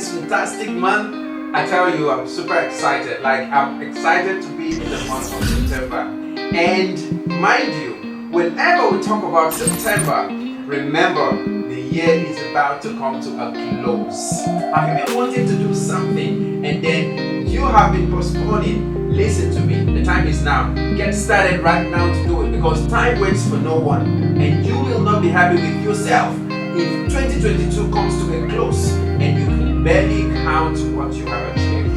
this fantastic month. I tell you, I'm super excited. Like, I'm excited to be in the month of September. And mind you, whenever we talk about September, remember the year is about to come to a close. Have you been wanting to do something and then you have been postponing? Listen to me, the time is now. Get started right now to do it, because time waits for no one, and you will not be happy with yourself if 2022 comes to a close and you can barely count what you have achieved.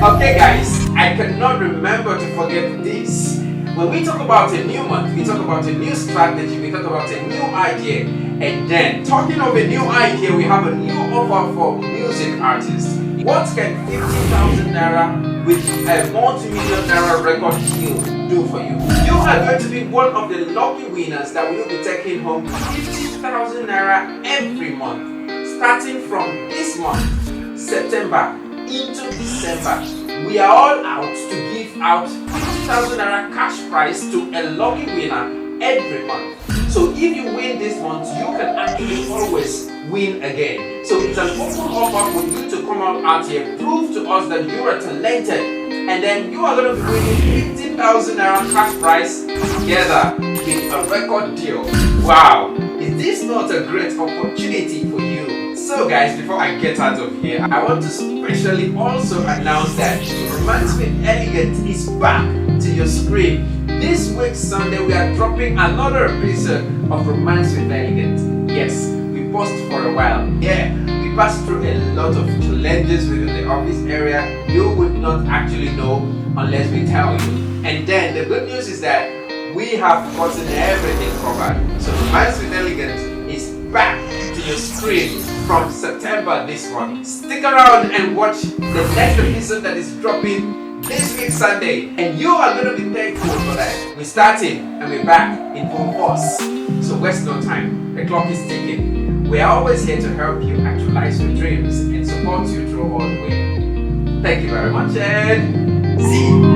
Okay guys, I cannot remember to forget this. When we talk about a new month, we talk about a new strategy, we talk about a new idea. And then, talking of a new idea, we have a new offer for music artists. What can 50,000 naira with a multi-million naira record deal do for you? You are going to be one of the lucky winners that will be taking home 50,000 naira every month, starting from this month, September, into December. We are all out to give out 50,000 naira cash prize to a lucky winner every month. So if you win this month, you can actually always win again. So it's an open offer for you to come out here, prove to us that you are talented, and then you are going to be winning 50,000 naira cash prize together with a record deal. Wow, is this not a great opportunity for you? So guys, before I get out of here, I want to specially also announce that Romance with Elegance is back to your screen. This week Sunday, we are dropping another episode of Romance with Elegance. Yes, we paused for a while. Yeah, we passed through a lot of challenges within the office area you would not actually know unless we tell you. And then the good news is that we have gotten everything covered. So Romance with Elegance is back to your screen from September this month. Stick around and watch the next episode that is dropping this week Sunday, and you are going to be thankful for that. We're starting and we're back in full force. So waste no time. The clock is ticking. We are always here to help you actualize your dreams and support you through all the way. Thank you very much and see you.